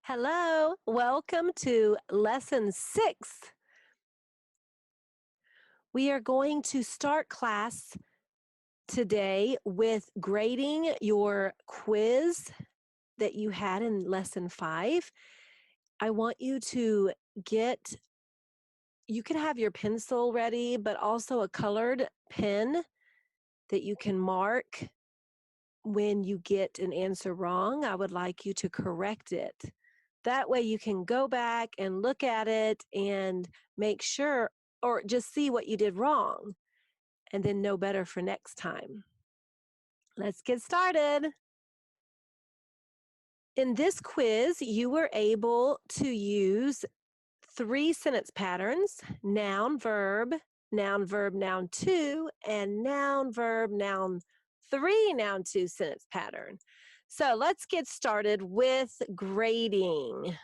Hello, welcome to lesson 6. We are going to start class today with grading your quiz that you had in lesson 5. I want you to you can have your pencil ready, but also a colored pen that you can mark when you get an answer wrong. I would like you to correct it. That way you can go back and look at it and make sure, or just see what you did wrong and then know better for next time. Let's get started. In this quiz, you were able to use 3 sentence patterns: noun, verb, noun, verb, noun 2, and noun, verb, noun 3, noun 2 sentence pattern. So let's get started with grading.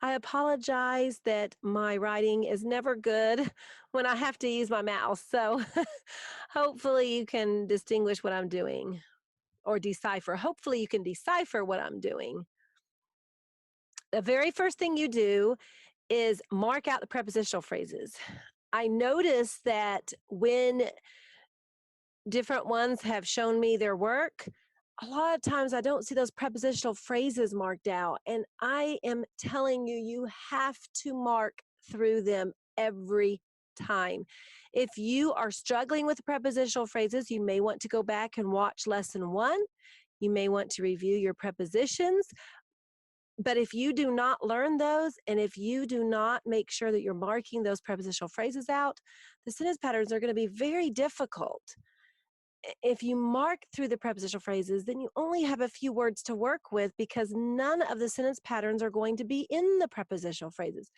I apologize that my writing is never good when I have to use my mouse. So hopefully you can distinguish what I'm doing or decipher. Hopefully you can decipher what I'm doing. The very first thing you do is mark out the prepositional phrases. I noticed that when different ones have shown me their work, a lot of times I don't see those prepositional phrases marked out. And I am telling you, you have to mark through them every time. If you are struggling with prepositional phrases, you may want to go back and watch lesson 1. You may want to review your prepositions. But if you do not learn those, and if you do not make sure that you're marking those prepositional phrases out, the sentence patterns are going to be very difficult. If you mark through the prepositional phrases, then you only have a few words to work with because none of the sentence patterns are going to be in the prepositional phrases.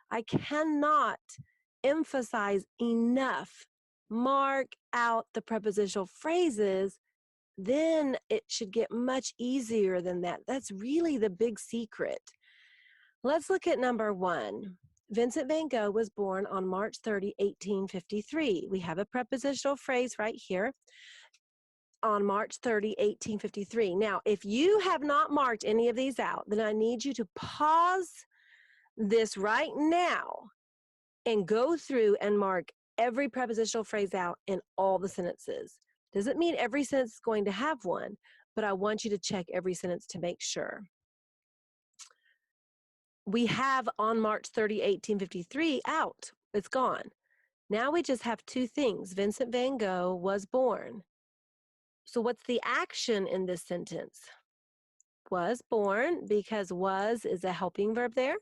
I cannot emphasize enough. Mark out the prepositional phrases, then it should get much easier than that. That's really the big secret. Let's look at number 1. Vincent van Gogh was born on March 30, 1853. We have a prepositional phrase right here. On March 30, 1853. Now, if you have not marked any of these out, then I need you to pause this right now and go through and mark every prepositional phrase out in all the sentences. Doesn't mean every sentence is going to have one, but I want you to check every sentence to make sure. We have on March 30, 1853 out. It's gone. Now we just have 2 things. Vincent van Gogh was born. So what's the action in this sentence? Was born, because was is a helping verb there.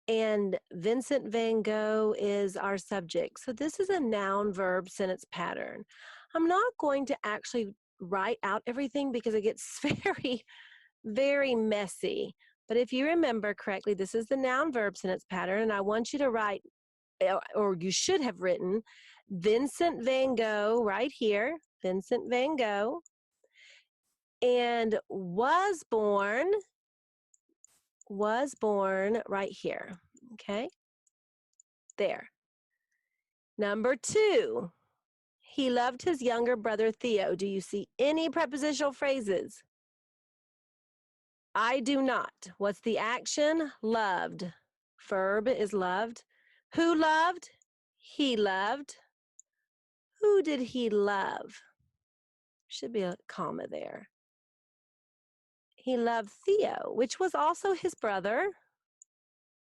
And Vincent van Gogh is our subject. So this is a noun verb sentence pattern. I'm not going to actually write out everything because it gets very, very messy. But if you remember correctly, this is the noun verb sentence pattern, and I want you to write, or you should have written, Vincent van Gogh right here, Vincent van Gogh, and was born right here, okay? There. Number 2, he loved his younger brother Theo. Do you see any prepositional phrases? I do not. What's the action? Loved. Verb is loved. Who loved? He loved. Who did he love? Should be a comma there. He loved Theo, which was also his brother.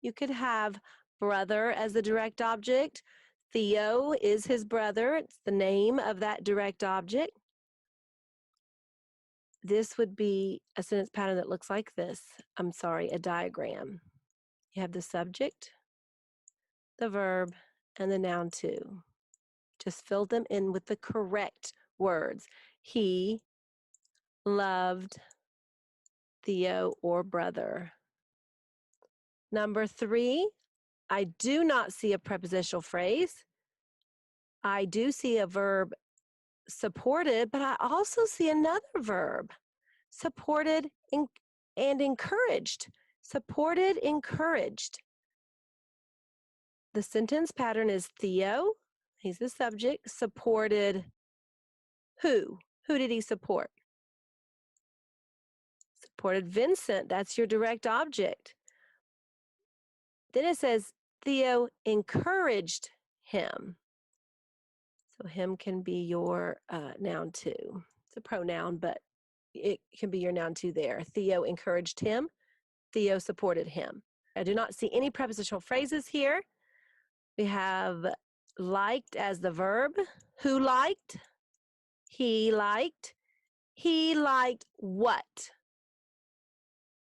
You could have brother as the direct object. Theo is his brother. It's the name of that direct object. This would be a sentence pattern that looks like this. I'm sorry, a diagram. You have the subject, the verb, and the noun too. Just fill them in with the correct words. He loved Theo or brother. Number 3, I do not see a prepositional phrase. I do see a verb supported, but I also see another verb, supported and encouraged. Supported, encouraged. The sentence pattern is Theo He's the subject. Supported who? Who did he support? Supported Vincent. That's your direct object. Then it says Theo encouraged him. So him can be your noun too. It's a pronoun, but it can be your noun too there. Theo encouraged him. Theo supported him. I do not see any prepositional phrases here. We have liked as the verb. Who liked? He liked. He liked what?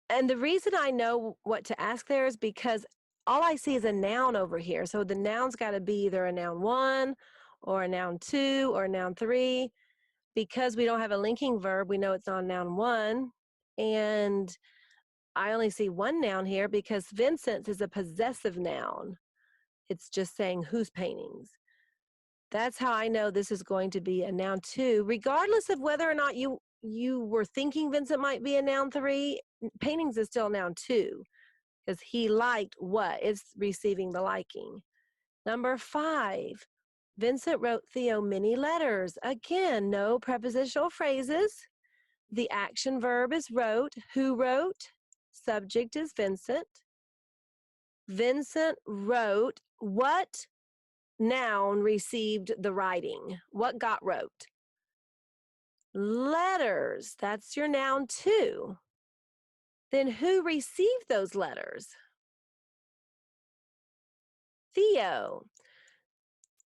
And the reason I know what to ask there is because all I see is a noun over here. So the noun's got to be either a noun 1 or a noun 2 or a noun 3. Because we don't have a linking verb, we know it's on noun 1. And I only see one noun here because Vincent's is a possessive noun. It's just saying whose paintings. That's how I know this is going to be a noun 2, regardless of whether or not you were thinking Vincent might be a noun 3. Paintings is still noun 2 because he liked what? It's receiving the liking. Number 5, Vincent wrote Theo many letters. Again, no prepositional phrases. The action verb is wrote. Who wrote? Subject is Vincent. Vincent wrote. What noun received the writing? What got wrote? Letters. That's your noun too. Then who received those letters? Theo.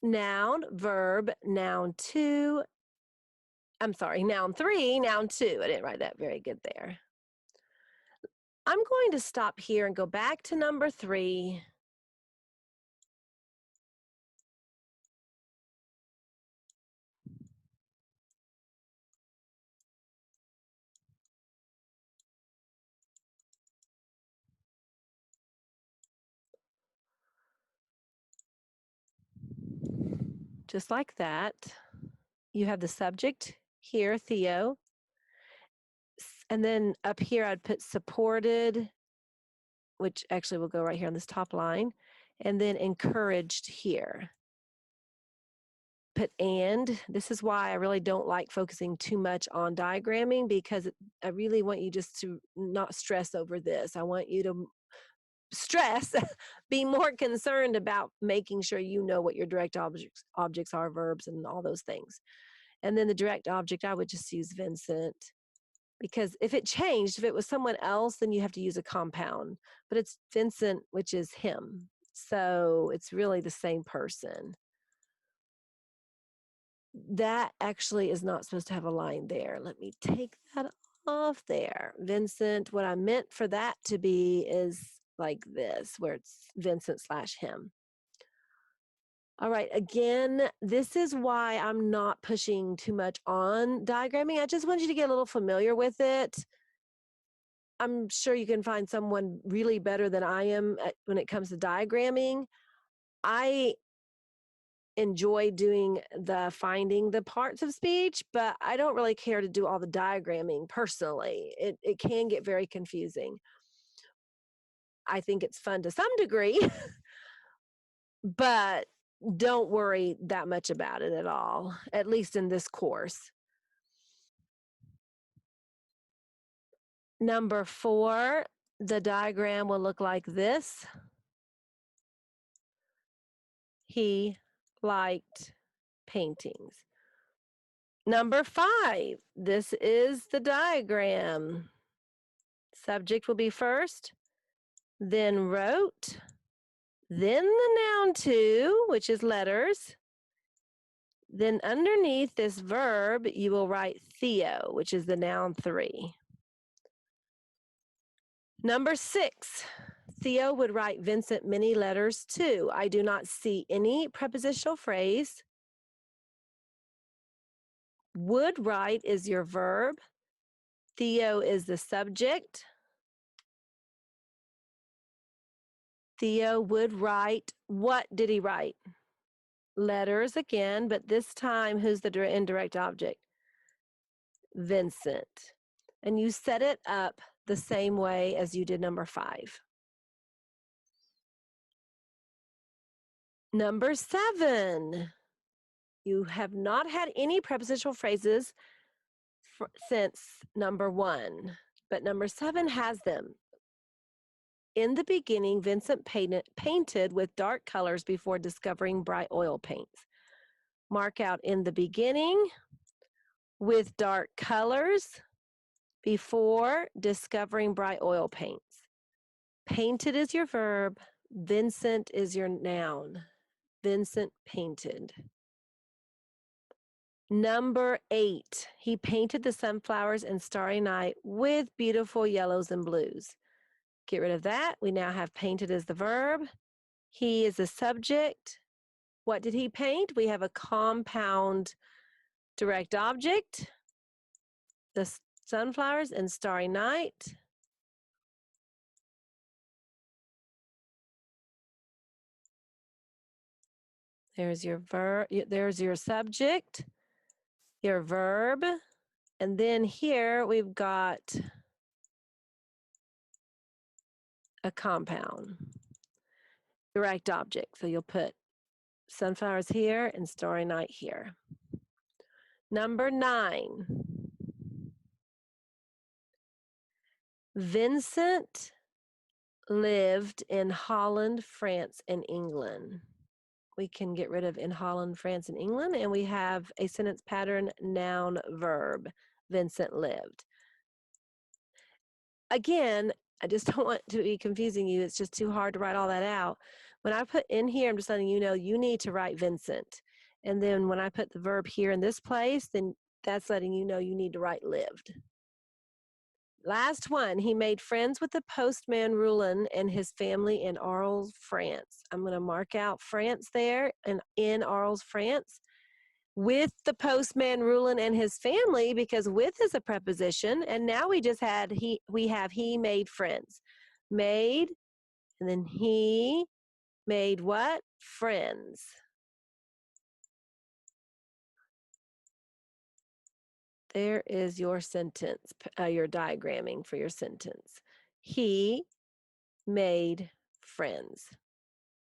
Noun, verb, noun 2. I'm sorry, noun 3, noun 2. I didn't write that very good there. I'm going to stop here and go back to number 3. Just like that. You have the subject here, Theo. And then up here, I'd put supported, which actually will go right here on this top line, and then encouraged here. Put and. This is why I really don't like focusing too much on diagramming because I really want you just to not stress over this. I want you to stress, be more concerned about making sure you know what your direct objects are, verbs, and all those things. And then the direct object, I would just use Vincent. Because if it changed, if it was someone else, then you have to use a compound. But it's Vincent, which is him. So it's really the same person. That actually is not supposed to have a line there. Let me take that off there. Vincent, what I meant for that to be is like this, where it's Vincent / him. All right, again, this is why I'm not pushing too much on diagramming. I just want you to get a little familiar with it. I'm sure you can find someone really better than I am when it comes to diagramming. I enjoy doing finding the parts of speech, but I don't really care to do all the diagramming personally. It can get very confusing. I think it's fun to some degree, but don't worry that much about it at all, at least in this course. Number 4, the diagram will look like this. He liked paintings. Number 5, this is the diagram. Subject will be first, then wrote, then the noun 2, which is letters. Then underneath this verb, you will write Theo, which is the noun 3. Number 6, Theo would write Vincent many letters too. I do not see any prepositional phrase. Would write is your verb. Theo is the subject. Theo would write. What did he write? Letters again, but this time, who's the indirect object? Vincent. And you set it up the same way as you did number 5. Number 7. You have not had any prepositional phrases since number 1, but number 7 has them. In the beginning, Vincent painted with dark colors before discovering bright oil paints. Mark out in the beginning with dark colors before discovering bright oil paints. Painted is your verb. Vincent is your noun. Vincent painted. Number 8, he painted the sunflowers and starry night with beautiful yellows and blues. Get rid of that. We now have painted as the verb. He is the subject. What did he paint? We have a compound direct object, the sunflowers and starry night. There's your there's your subject, your verb, and then here we've got a compound direct object. So you'll put sunflowers here and starry night here. Number 9. Vincent lived in Holland, France, and England. We can get rid of in Holland, France, and England, and we have a sentence pattern, noun, verb. Vincent lived. Again, I just don't want to be confusing you. It's just too hard to write all that out. When I put in here, I'm just letting you know you need to write Vincent. And then when I put the verb here in this place, then that's letting you know you need to write lived. Last one, he made friends with the postman Rulin and his family in Arles, France. I'm going to mark out France there and in Arles, France with the postman Rulin and his family because with is a preposition. And now we just had he made friends. Made, and then he made what? Friends. There is your sentence, your diagramming for your sentence. He made friends.